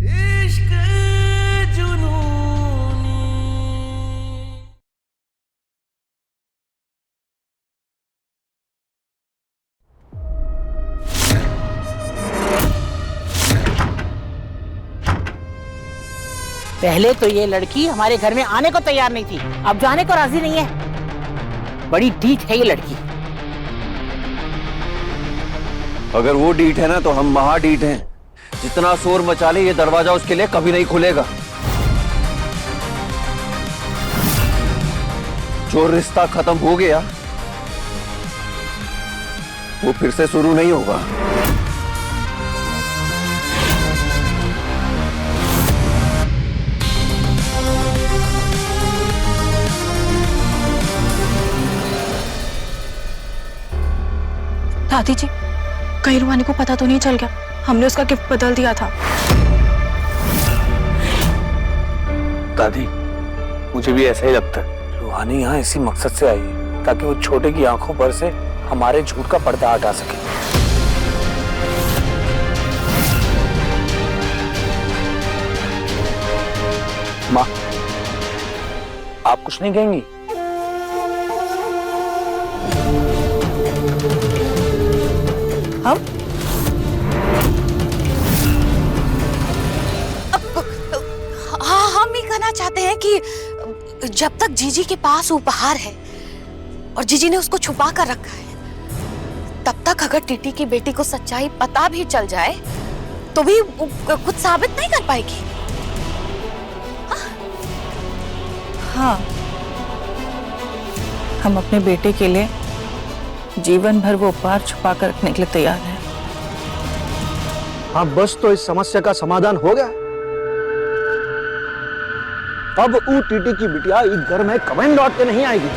इश्क जुनूनी। पहले तो ये लड़की हमारे घर में आने को तैयार नहीं थी, अब जाने को राजी नहीं है। बड़ी ढीठ है ये लड़की। अगर वो ढीठ है ना तो हम महा ढीठ हैं। जितना शोर मचा ले ये दरवाजा उसके लिए कभी नहीं खुलेगा। जो रिश्ता खत्म हो गया वो फिर से शुरू नहीं होगा। दादी जी, कहीं रुहानी को पता तो नहीं चल गया हमने उसका गिफ्ट बदल दिया था? दादी, मुझे भी ऐसा ही लगता है। रुहानी यहाँ इसी मकसद से आई है ताकि वो छोटे की आंखों पर से हमारे झूठ का पर्दा हटा सके। माँ, आप कुछ नहीं कहेंगी? हम हाँ, हम ये कहना चाहते हैं कि जब तक जीजी के पास उपहार है और जीजी ने उसको छुपा कर रखा है, तब तक अगर टीटी की बेटी को सच्चाई पता भी चल जाए तो भी कुछ साबित नहीं कर पाएगी। हाँ, हम अपने बेटे के लिए जीवन भर वो उपहार छुपा कर रखने के लिए तैयार हैं। हाँ, बस तो इस समस्या का समाधान हो गया। अब वो टीटी की बिटिया इस घर में कभी लौट के नहीं आएगी।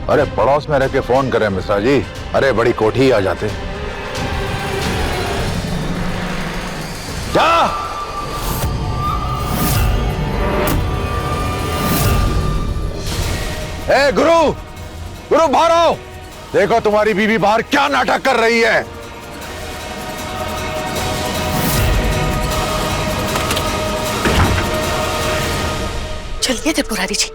अरे पड़ोस में रह के फोन करें मिश्रा जी, अरे बड़ी कोठी आ जाते। जा ए गुरु, गुरु बाहर आओ। देखो तुम्हारी बीवी बाहर क्या नाटक कर रही है। चलिए त्रिपुरारी जी।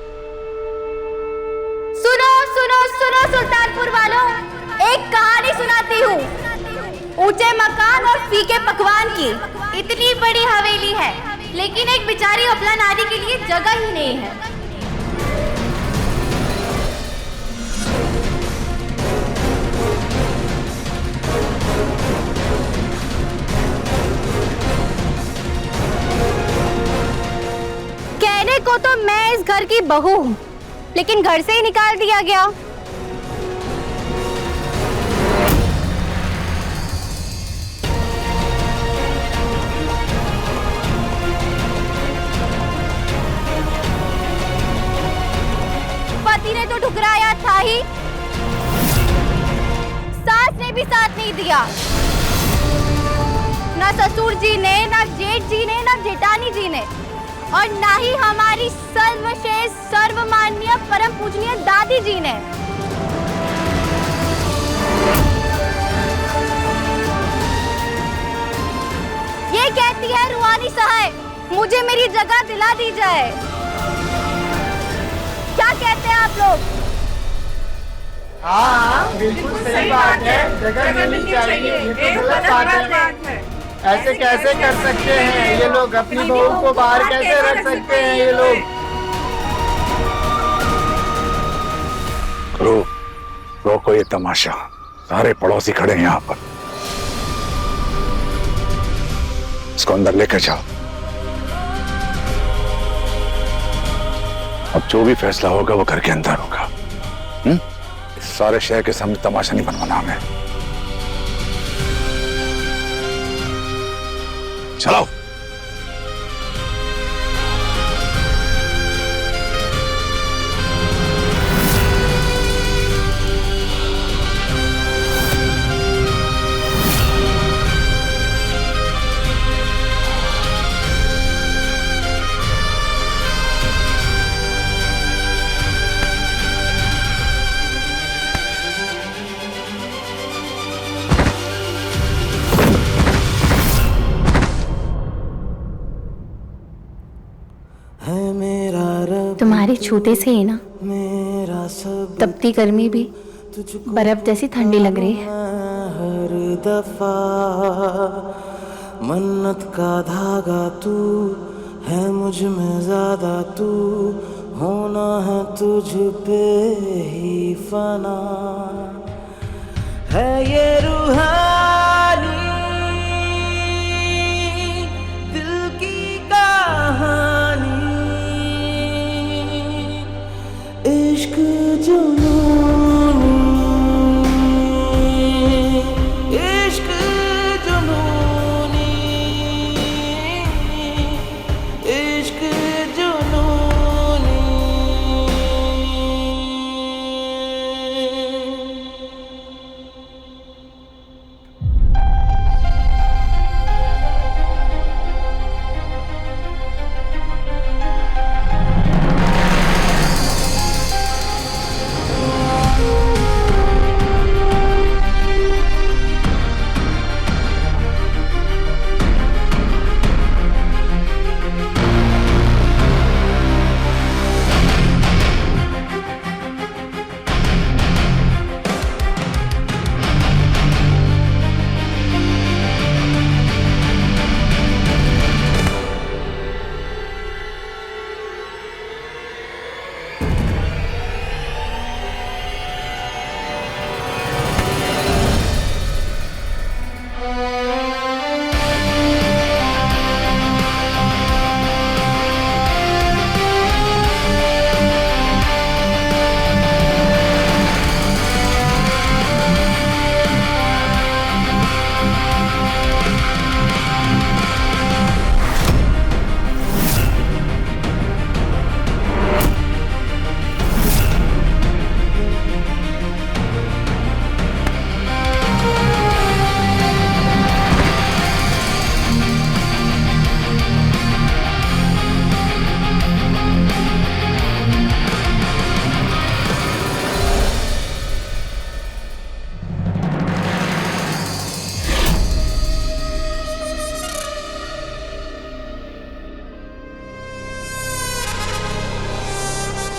सुनो सुनो सुनो सुल्तानपुर वालों, एक कहानी सुनाती हूँ। ऊंचे मकान और फीके पकवान की इतनी बड़ी हवेली है, लेकिन एक बेचारी अबला नारी के लिए जगह ही नहीं है। कहने को तो मैं इस घर की बहू हूँ, लेकिन घर से ही निकाल दिया गया। पति ने तो ठुकराया था ही, सास ने भी साथ नहीं दिया। ना ससुर जी ने, ना जेठ जी ने, ना जेठानी जी ने, और ना ही हमारी सर्वश्रेष्ठ सर्वमान्य परम पूजनीय दादी जी ने। ये कहती है रुहानी सहाय, मुझे मेरी जगह दिला दी जाए। क्या कहते हैं आप लोग? हाँ बिल्कुल सही बात है, जगह मिलनी चाहिए। ये तो गलत बात है। ऐसे कैसे कर सकते हैं ये लोग? अपनी बहू को बाहर कैसे रख सकते हैं ये लोग? रोको ये तमाशा, सारे पड़ोसी खड़े हैं यहाँ पर। इसको अंदर लेकर जाओ। अब जो भी फैसला होगा वो घर के अंदर होगा। सारे शहर के सामने तमाशा नहीं बनवाना हमें। चलो। तुम्हारे छूते से ही ना तपती गर्मी भी बर्फ जैसी ठंडी लग रही है। हर दफा मन्नत का धागा तू है, मुझ में ज्यादा तू होना है, तुझ पे ही फना है ये रूहानी दिल की कहानी। इश्क जुनूनी, इश्क जुनूनी, इश्क जुनूनी।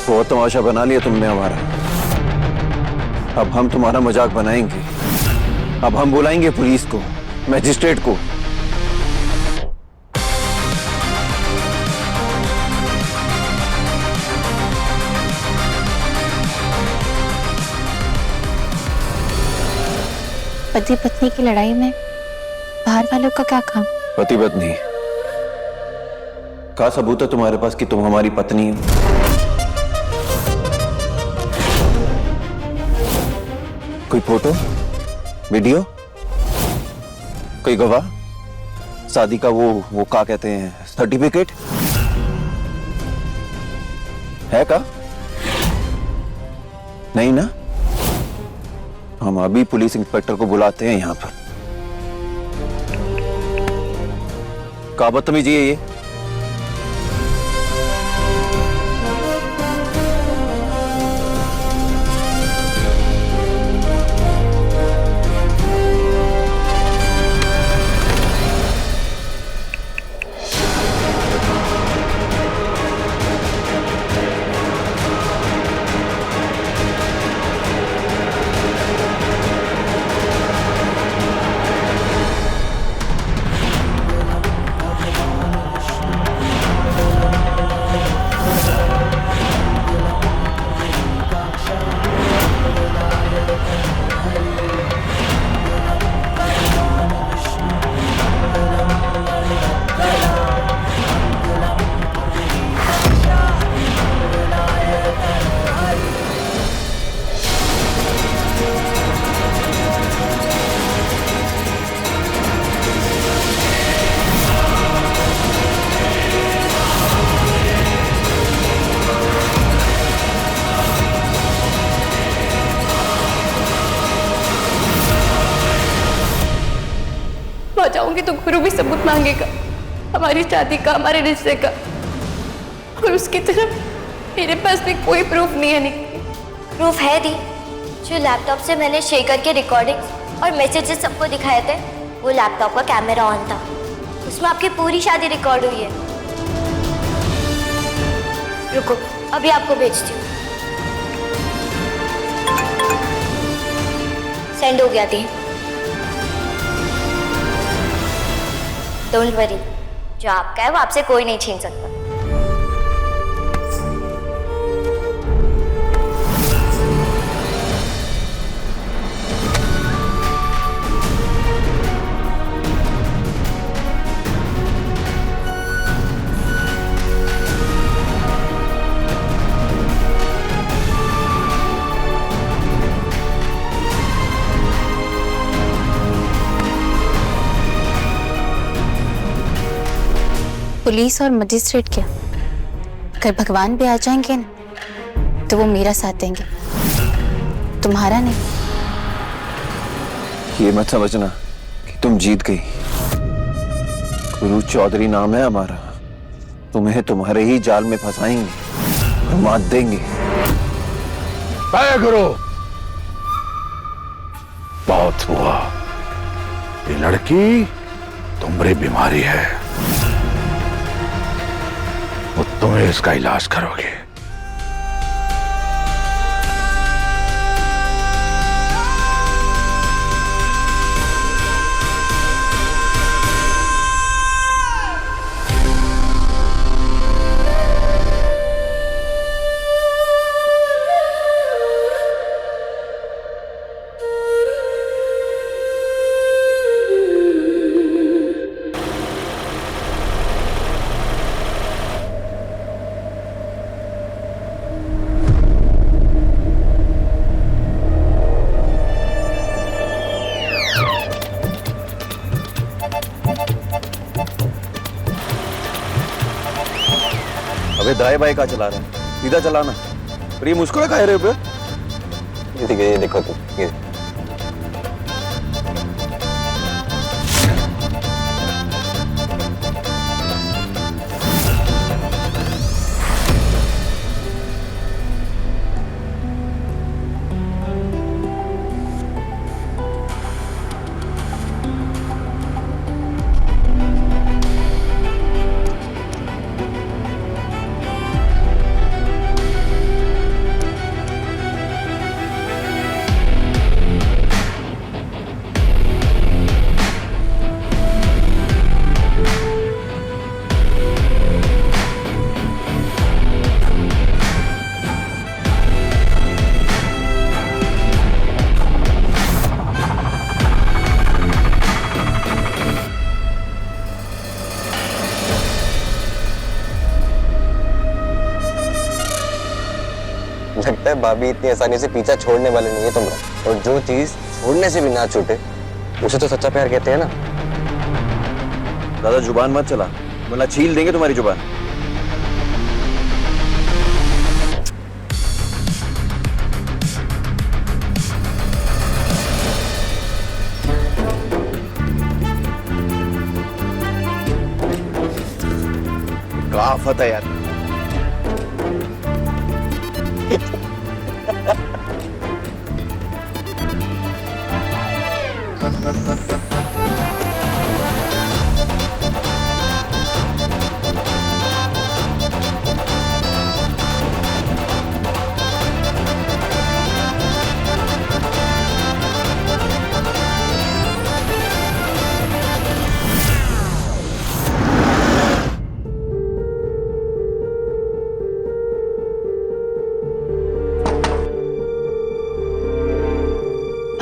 बहुत तमाशा बना लिया तुमने हमारा। अब हम तुम्हारा मजाक बनाएंगे। अब हम बुलाएंगे पुलिस को, मैजिस्ट्रेट को। पति पत्नी की लड़ाई में बाहर वालों का क्या काम? पति पत्नी का सबूत है तुम्हारे पास कि तुम हमारी पत्नी हो? कोई फोटो, वीडियो, कोई गवाह, शादी का वो क्या कहते हैं, सर्टिफिकेट है का? नहीं ना? हम अभी पुलिस इंस्पेक्टर को बुलाते हैं यहां पर। क्या बदतमीजी है ये? जाऊंगी तो गुरु भी सबूत मांगेगा हमारी शादी का, हमारे रिश्ते का, और उसकी तरफ मेरे पास भी कोई प्रूफ नहीं है। निकी, प्रूफ है दी। जो लैपटॉप से मैंने शेयर करके रिकॉर्डिंग्स और मैसेजेस सबको दिखाए थे, वो लैपटॉप का कैमरा ऑन था, उसमें आपकी पूरी शादी रिकॉर्ड हुई है। रुको, अभी आपको भेजती हूँ। सेंड हो गया दी। डोंट वरी, जो आपका है वो आपसे कोई नहीं छीन सकता। पुलिस और मजिस्ट्रेट क्या, अगर भगवान भी आ जाएंगे ना तो वो मेरा साथ देंगे, तुम्हारा नहीं। ये मत समझना कि तुम जीत गई। गुरु चौधरी नाम है हमारा, तुम्हें तुम्हारे ही जाल में फंसाएंगे और मात देंगे। गुरु, बहुत हुआ। ये लड़की तुम्हारी बीमारी है, वो तुम्हें इसका इलाज करोगे। अबे दाएं बाएं का चला रहा है, सीधा चलाना। और ये मुझको खा रहे हो? ये देखो तुम, ये लगता है भाभी इतनी आसानी से पीछा छोड़ने वाले नहीं है तुम्हारा। और जो चीज छोड़ने से भी ना छूटे उसे तो सच्चा प्यार कहते हैं ना। ज्यादा जुबान मत चला, वरना छील देंगे तुम्हारी जुबान। क्या आफत है यार।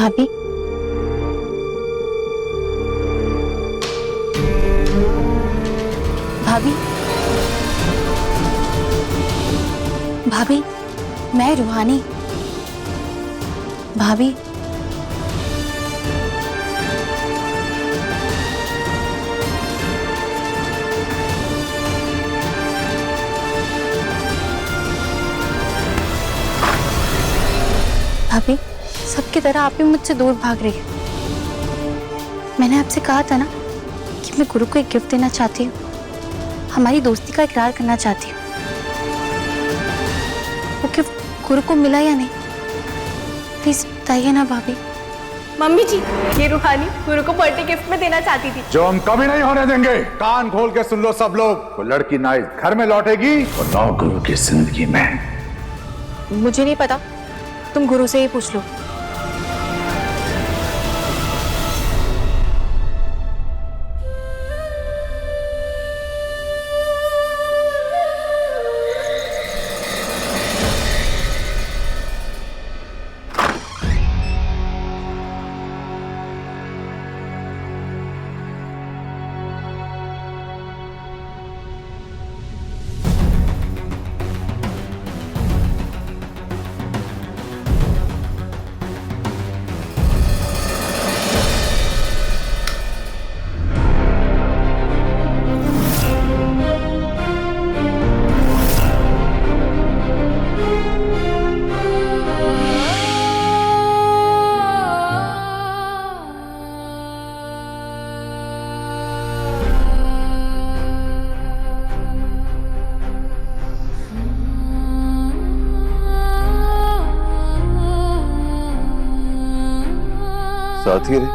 भाभी, भाभी, भाभी, मैं रूहानी। भाभी, भाभी, सबकी तरह आप भी मुझसे दूर भाग रही है। मैंने आपसे कहा था ना कि मैं गुरु को एक गिफ्ट देना चाहती हूँ, हमारी दोस्ती का इकरार करना चाहती हूँ। वो गिफ्ट गुरु को मिला या नहीं? प्लीज बताइए ना भाभी, मम्मी जी, ये रूहानी गुरु को बर्थडे गिफ्ट में देना चाहती थी। जो हम कभी नहीं होने देंगे। कान खोल के सुन लो सब लोग, वो लड़की ना इस घर में लौटेगी और ना गुरु की जिंदगी में। मुझे नहीं पता, तुम गुरु से ही पूछ लो। साथी रे,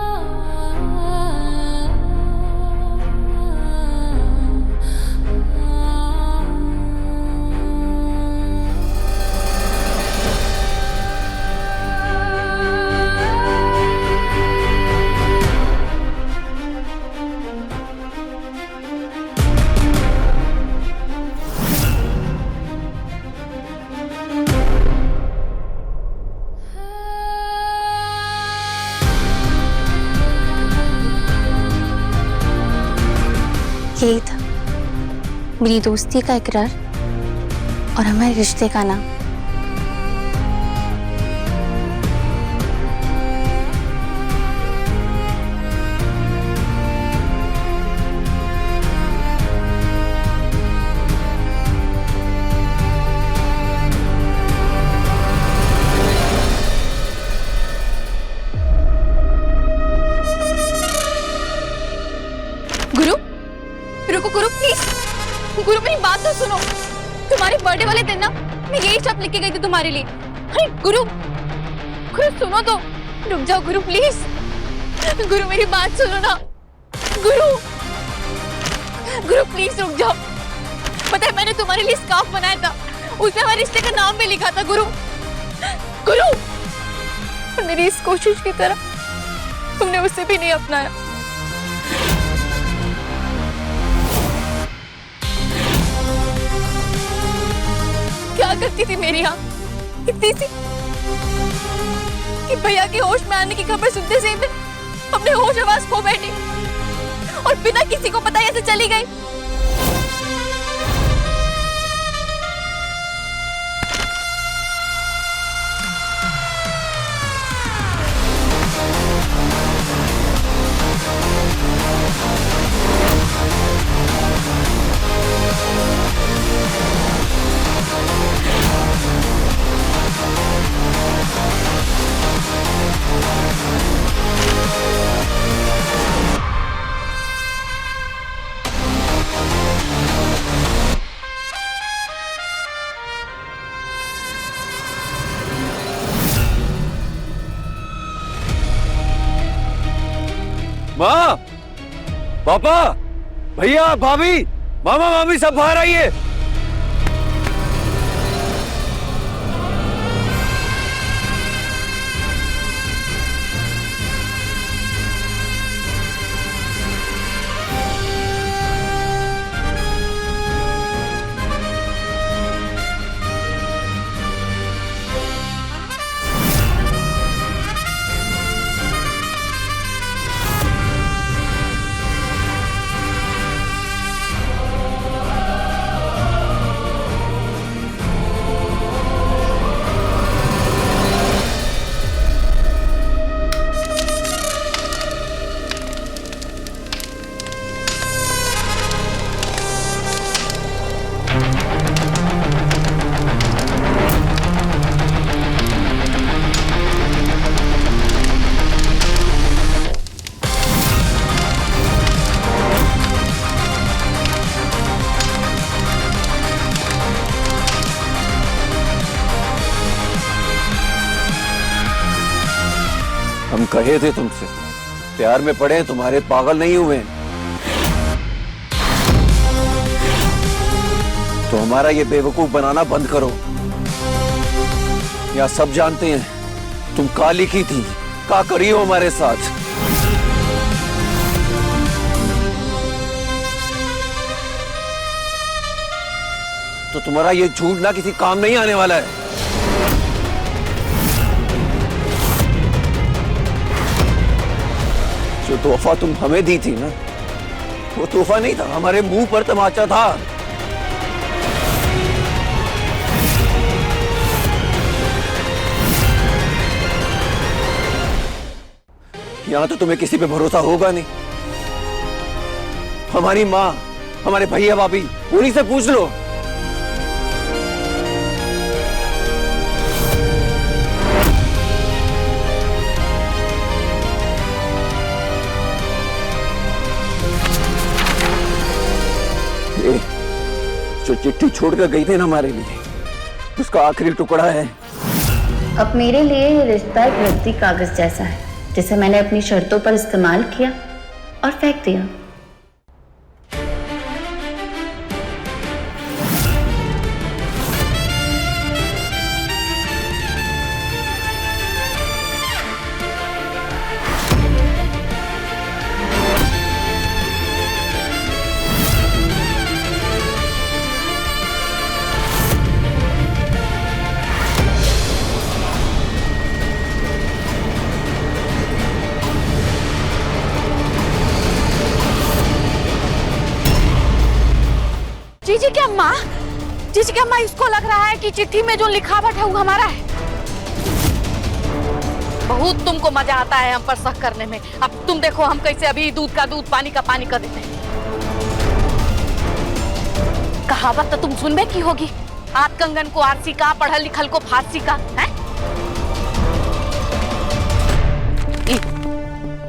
यही था मेरी दोस्ती का इकरार और हमारे रिश्ते का नाम। गुरु, रुको गुरु प्लीज। गुरु मेरी बात तो सुनो। तुम्हारे बर्थडे वाले दिन ना मैं यही शब्द लिख के गई थी तुम्हारे लिए। अरे गुरु, गुरु सुनो तो, रुक जाओ गुरु प्लीज। गुरु मेरी बात सुनो ना। गुरु, गुरु प्लीज रुक जाओ। पता है मैंने तुम्हारे लिए स्कार्फ बनाया था, उसमें हमारे रिश्ते का नाम भी लिखा था। गुरु, गुरु, और मेरी इस कोशिश की तरह तुमने उसे भी नहीं अपनाया। क्या करती थी मेरी आँख इतनी सी कि भैया के होश में आने की खबर सुनते से मैं अपने होश आवाज खो बैठी और बिना किसी को पता ऐसे चली गई। माँ, पापा, भैया, भाभी, मामा, मामी सब बाहर आइए। कहे थे तुमसे, प्यार में पड़े तुम्हारे पागल नहीं हुए। तो हमारा ये बेवकूफ बनाना बंद करो। या सब जानते हैं तुम का लिखी थी, का करी हो हमारे साथ। तो तुम्हारा ये झूठ ना किसी काम नहीं आने वाला है। जो तोहफा तुम हमें दी थी ना, वो तोहफा नहीं था, हमारे मुंह पर तमाचा था। यहां तो तुम्हें किसी पे भरोसा होगा नहीं। हमारी माँ, हमारे भैया भाभी, उन्हीं से पूछ लो। जो चिट्ठी छोड़कर गई थी ना हमारे लिए, उसका आखिरी टुकड़ा है। अब मेरे लिए ये रिश्ता एक रद्दी कागज जैसा है, जिसे मैंने अपनी शर्तों पर इस्तेमाल किया और फेंक दिया। जीजी की अम्मा, इसको लग रहा है कि चिट्ठी में जो लिखावट है वो हमारा है। बहुत तुमको मजा आता है हम पर शक करने में। अब तुम देखो हम कैसे अभी दूध का दूध, पानी का पानी कर देते हैं। कहावत तो तुम सुनबे की होगी, हाथ कंगन को आरसी का, पढ़ल लिखल को फारसी का है।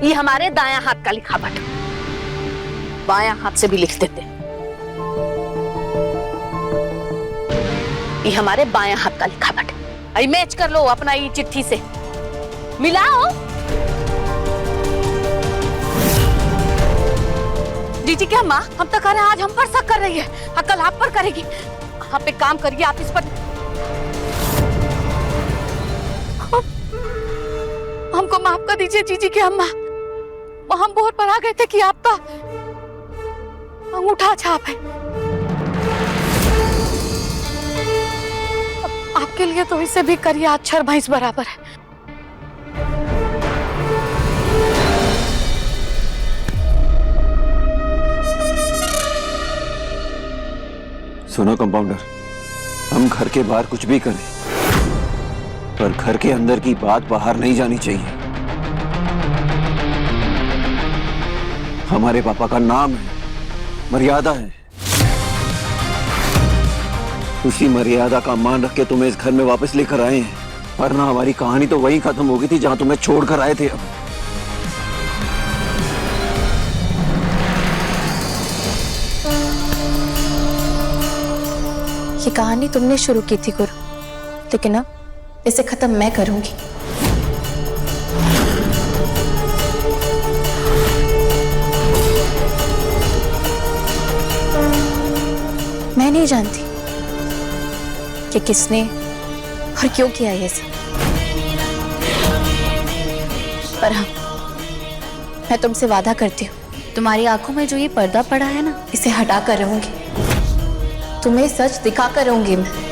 ये हमारे दायां हाथ का लिखावट, बायां हाथ से भी लिख देते हैं। ये हमारे बायां हाथ का लिखावट। अरे मैच कर लो अपना ये चिट्ठी से, मिलाओ। जीजी क्या माँ, हम तो कह रहे हैं आज हम पर शक कर रही है, कल आप पर करेगी। आप एक काम करिए, आप इस पर हमको माफ कर दीजिए जीजी की अम्मा। हम बोर पर आ गए थे कि आपका अंगूठा छाप है। आपके लिए तो इसे भी करिए अक्षर भैंस बराबर है। सुनो कंपाउंडर, हम घर के बाहर कुछ भी करें, पर घर के अंदर की बात बाहर नहीं जानी चाहिए। हमारे पापा का नाम है, मर्यादा है। उसी मर्यादा का मान रख के तुम्हें इस घर में वापस लेकर आए हैं, वरना हमारी कहानी तो वहीं खत्म हो गई थी जहां तुम्हें छोड़कर आए थे। अब ये कहानी तुमने शुरू की थी गुरु, लेकिन अब इसे खत्म मैं करूंगी। मैं नहीं जानती कि किसने और क्यों किया ये सब, पर हाँ, मैं तुमसे वादा करती हूँ, तुम्हारी आंखों में जो ये पर्दा पड़ा है ना, इसे हटा कर रहूंगी। तुम्हें सच दिखा कर रहूंगी मैं।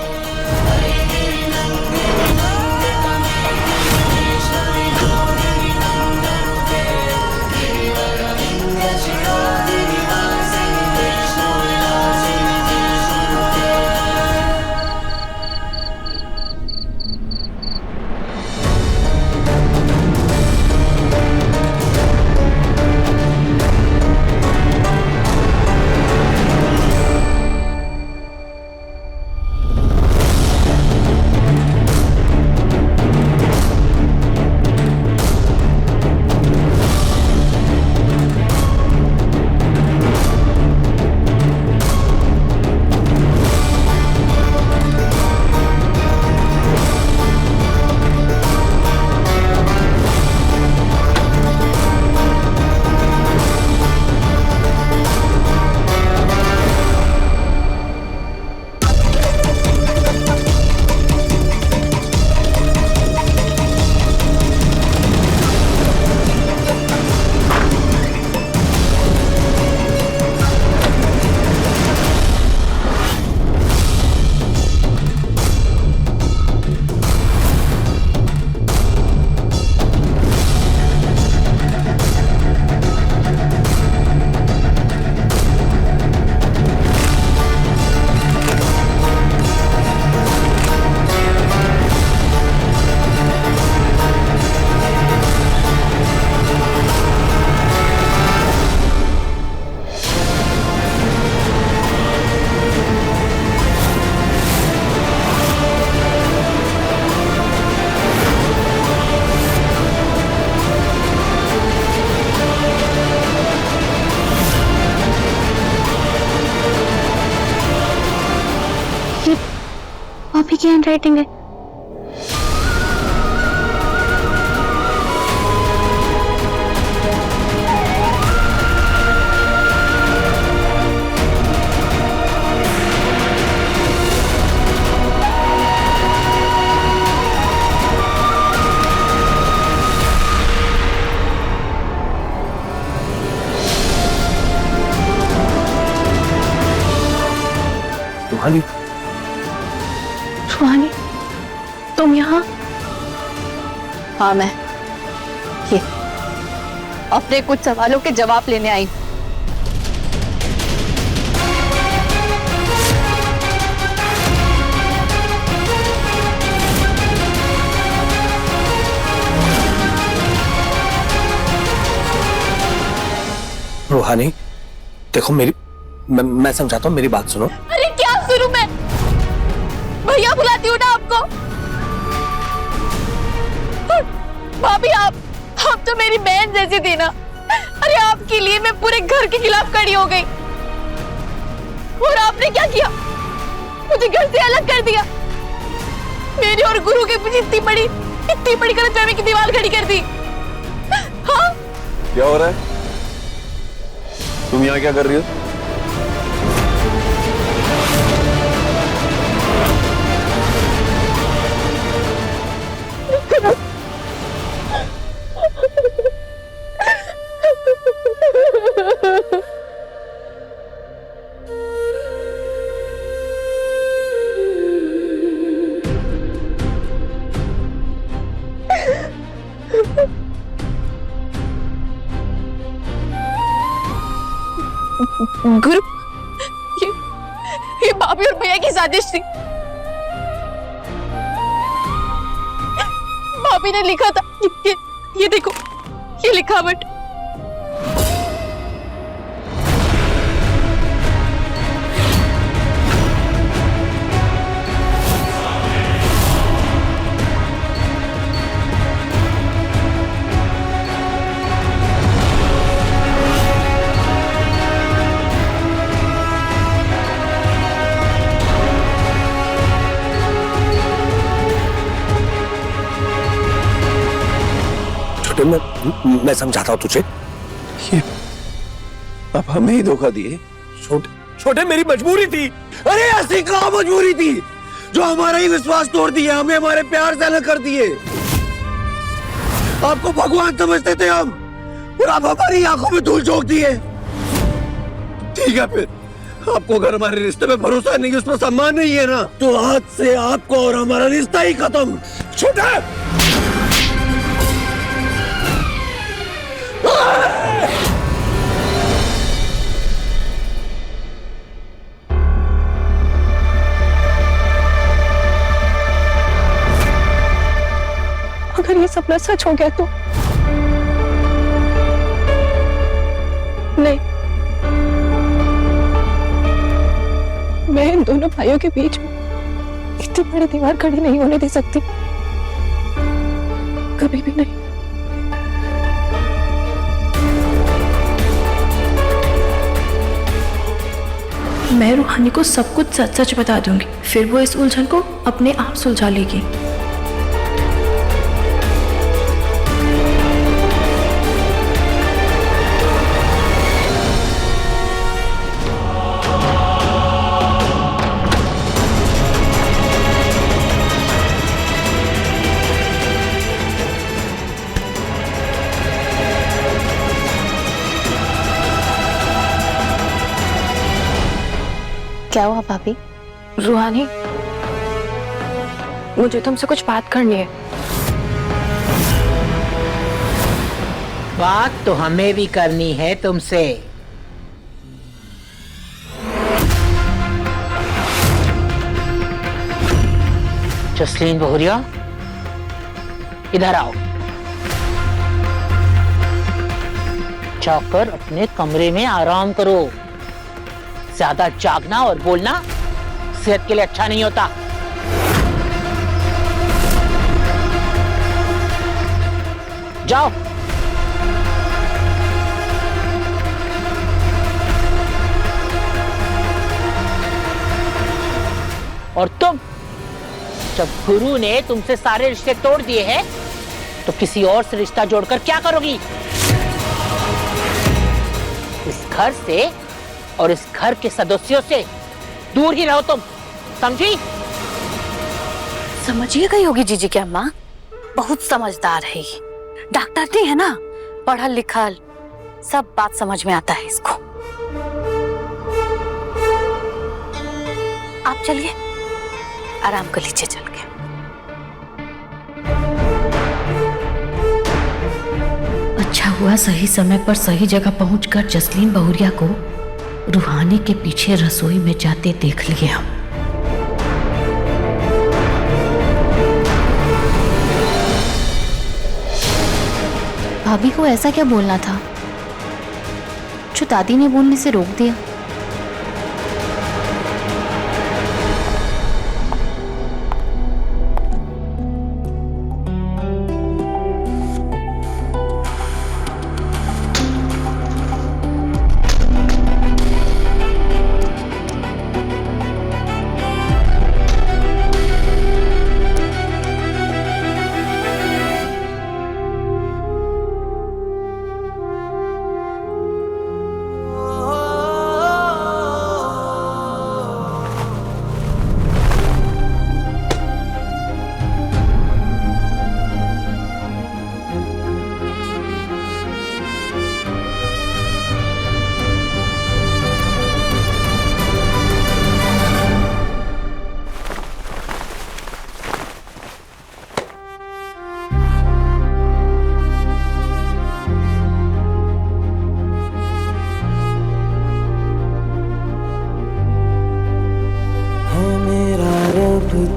की हैंडराइटिंग है। रूहानी, रूहानी, तुम यहाँ? हाँ, मैं ये अपने कुछ सवालों के जवाब लेने आई। रूहानी, देखो मैं समझाता हूँ, मेरी बात सुनो। अरे क्या सुनूं मैं? भैया बुलाती हूँ ना आपको। भाभी, आप तो मेरी बहन जैसी थी ना। अरे आपके लिए मैं पूरे घर के खिलाफ खड़ी हो गई, और आपने क्या किया? मुझे घर से अलग कर दिया। मेरे और गुरु के बीच इतनी बड़ी गलतफहमी की दीवार खड़ी कर दी। हाँ? क्या हो रहा है? तुम यहाँ क्या कर रही हो? गुरु, ये भाभी और भैया की साजिश थी। भाभी ने लिखा था, ये देखो, ये लिखावट। मैं समझाता हूँ तुझे। ये अब हमें ही धोखा दिए। छोटे मेरी मजबूरी थी। अरे ऐसी कहाँ मजबूरी थी जो हमारा ही विश्वास तोड़ दिया, हमें हमारे प्यार से अलग कर दिए। आपको भगवान समझते थे हम, और आप हमारी आंखों में धूल झोंक दिए। ठीक है, फिर आपको अगर हमारे रिश्ते में भरोसा नहीं, उस पर सम्मान नहीं है ना, तो आज से आपको और हमारा रिश्ता ही खत्म। छोटे अगर ये सपना सच हो गया तो नहीं, मैं इन दोनों भाइयों के बीच में इतनी बड़ी दीवार खड़ी नहीं होने दे सकती, कभी भी नहीं। मैं रूहानी को सब कुछ सच सच बता दूंगी, फिर वो इस उलझन को अपने आप सुलझा लेगी। क्या हुआ भाभी? रूहानी, मुझे तुमसे कुछ बात करनी है। बात तो हमें भी करनी है तुमसे। जसलीन बहुरिया, इधर आओ। जाकर अपने कमरे में आराम करो। ज्यादा जागना और बोलना सेहत के लिए अच्छा नहीं होता। जाओ। और तुम जब गुरु ने तुमसे सारे रिश्ते तोड़ दिए हैं तो किसी और से रिश्ता जोड़कर क्या करोगी? इस घर से और इस घर के सदस्यों से दूर ही रहो तुम, समझी? समझिए गई होगी जीजी की अम्मा, बहुत समझदार है ये। डॉक्टर नहीं है ना, पढ़ल लिखल, सब बात समझ में आता है इसको। आप चलिए, आराम कर लीजिए चल के। अच्छा हुआ सही समय पर सही जगह पहुंचकर जसलीन बहुरिया को रूहानी के पीछे रसोई में जाते देख लिए हम। भाभी को ऐसा क्या बोलना था जो दादी ने बोलने से रोक दिया?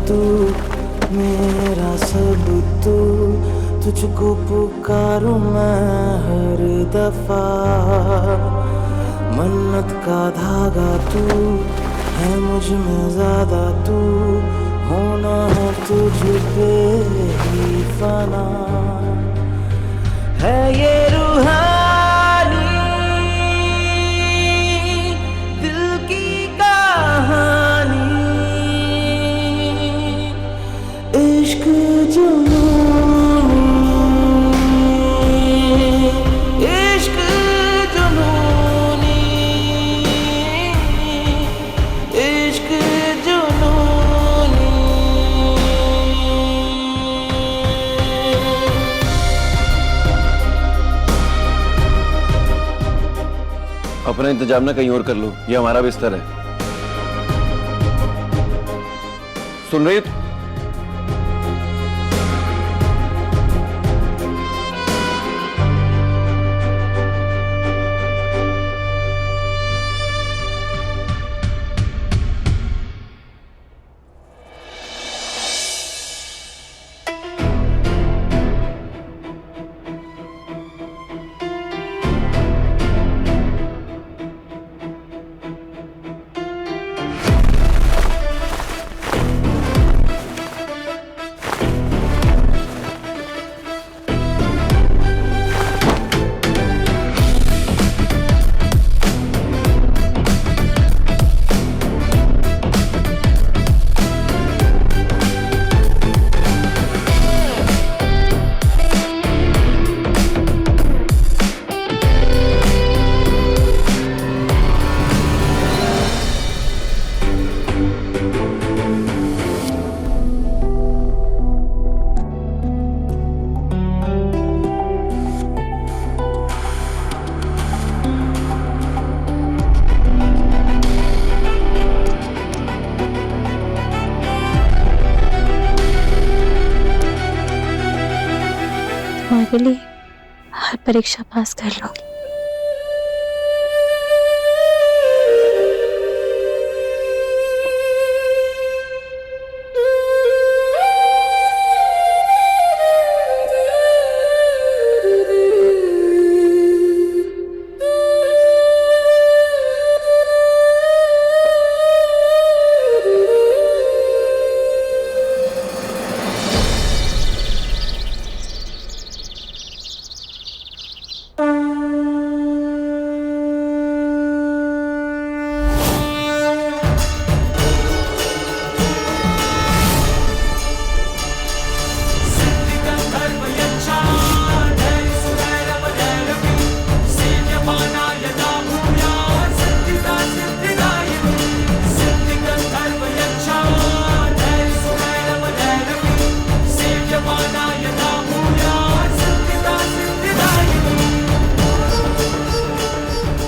तू मेरा सब तू, तुझको पुकारूं मैं हर दफा। मन्नत का धागा तू है मुझ में ज्यादा, तू होना है तुझ पे ही फना। है ये रूहानी दिल की कहानी, इश्क जुनूनी, इश्क जुनूनी, इश्क जुनूनी। अपना इंतजाम ना कहीं और कर लो, ये हमारा बिस्तर है। सुन रही है? तुम्हारे लिए हर परीक्षा पास कर लूंगी।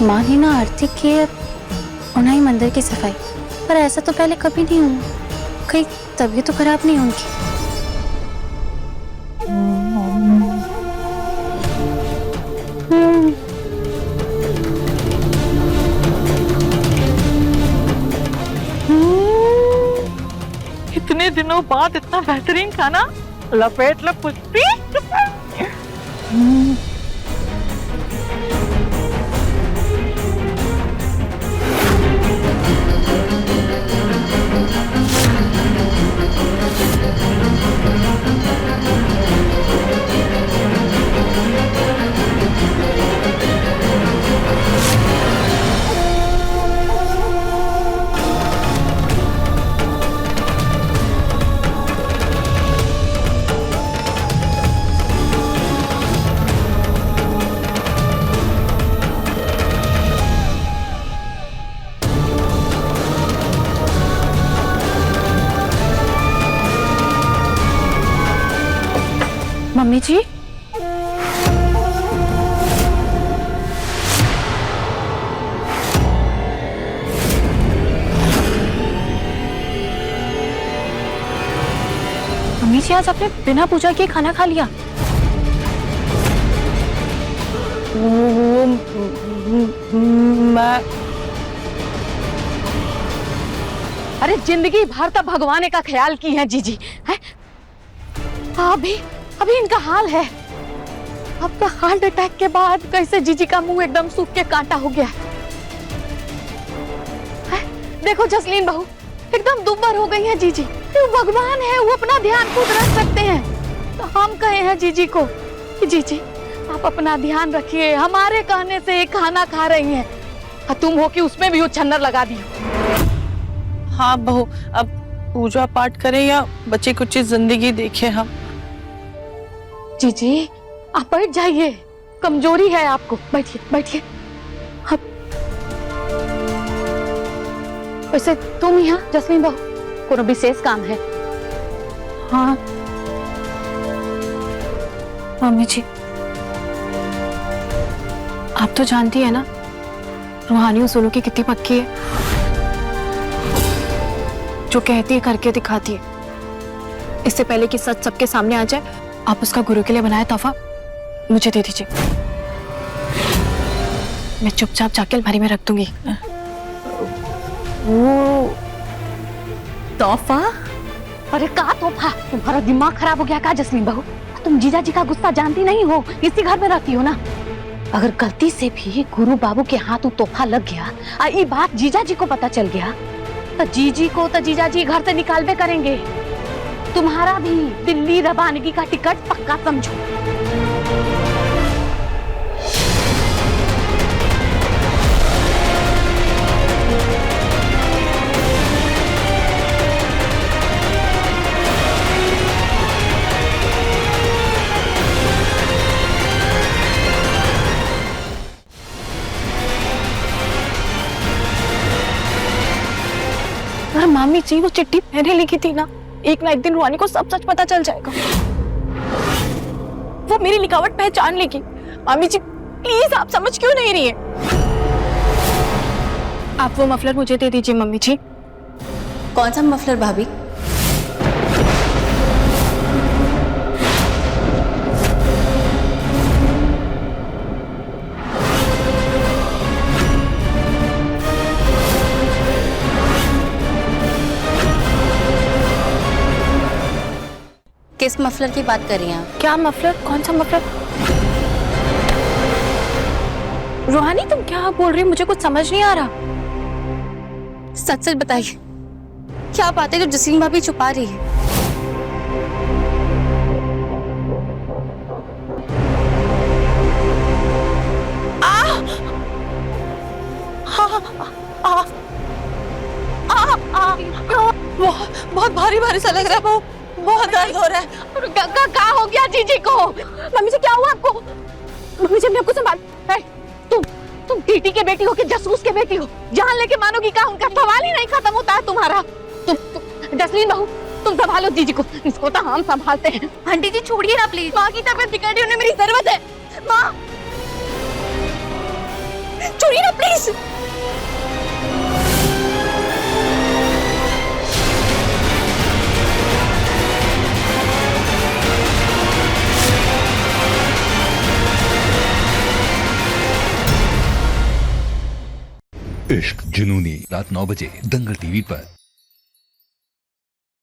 माँ ने ना आरती की है और ना ही मंदिर की सफाई, पर ऐसा तो पहले कभी नहीं हुआ। कहीं तबीयत तो खराब नहीं उनकी? इतने दिनों बाद इतना बेहतरीन खाना, लपेट लो पुष्पी। मम्मी जी, मम्मी जी आज आपने बिना पूजा के खाना खा लिया? अरे जिंदगी भर तब भगवान का ख्याल की है जीजी है। अभी इनका हाल है। अब तो हार्ट अटैक के बाद कैसे जीजी का मुंह एकदम सूख के कांटा हो गया है। देखो जसलीन बहू एकदम दुब्बर हो गई है जीजी। वो भगवान है, वो अपना ध्यान खुद रख सकते हैं। तो हम कहे हैं जीजी को कि जीजी आप अपना ध्यान रखिए, हमारे कहने से खाना खा रही हैं और तुम हो कि उसमें भी वो छन्नर लगा दी। हाँ बहू, अब पूजा पाठ करें या बच्चे कुछ जिंदगी देखें हम। जीजी आप बैठ जाइए, कमजोरी है आपको। बैठिए बैठिए। अब वैसे तुम यहाँ जसलीन बहू कोनो विशेष काम है? हाँ मम्मी जी, आप तो जानती है ना रूहानी उसूलों की कितनी पक्की है। जो कहती है करके दिखाती है। इससे पहले कि सच सबके सामने आ जाए, आप उसका गुरु के लिए बनाया तोहफा मुझे दे दीजिए। मैं चुपचाप जाके अलमारी में रख दूंगी। वो तोहफा? अरे का तोहफा? तुम्हारा दिमाग खराब हो गया का जसलीन बहू? तुम जीजा जी का गुस्सा जानती नहीं हो, इसी घर में रहती हो ना। अगर गलती से भी गुरु बाबू के हाथ वो तोहफा लग गया और ये बात जीजा जी को पता चल गया तो जीजी को तो जीजा जी घर से निकालबे करेंगे। तुम्हारा भी दिल्ली रवानगी का टिकट पक्का समझो। मामी जी वो चिट्ठी मैंने लिखी थी ना, एक ना एक दिन रूहानी को सब सच पता चल जाएगा। वो मेरी लिखावट पहचान लेगी। मामी जी प्लीज आप समझ क्यों नहीं रही हैं? आप वो मफलर मुझे दे दीजिए मम्मी जी। कौन सा मफलर भाभी? किस मफलर की बात कर रही हैं आप? क्या मफलर? कौन सा मफलर? रूहानी तुम क्या बोल रही हो? मुझे कुछ समझ नहीं आ रहा। सच सच बताइए, क्या बात है जो जसीम भाभी छुपा रही है? बहुत भारी भारी सा लग रहा है बहू, बहुत दर्द हो रहा है। क्या हो गया जीजी को? मम्मी जी क्या हुआ आपको? मम्मी जी अपने आपको संभाल। तुम टीटी के बेटी हो कि जासूस के बेटी हो? जान लेके मानोगी का? उनका सवाल ही नहीं खत्म होता है तुम्हारा। जसलीन बहू तुम संभालो जीजी को, इसको तो हम संभालते हैं। आंटी जी छोड़िए ना प्लीज। माँ की तबीयत बिगड़ी, उन्हें मेरी जरूरत है। माँ छोड़िए ना प्लीज। इश्क जुनूनी रात 9 बजे दंगल टीवी पर।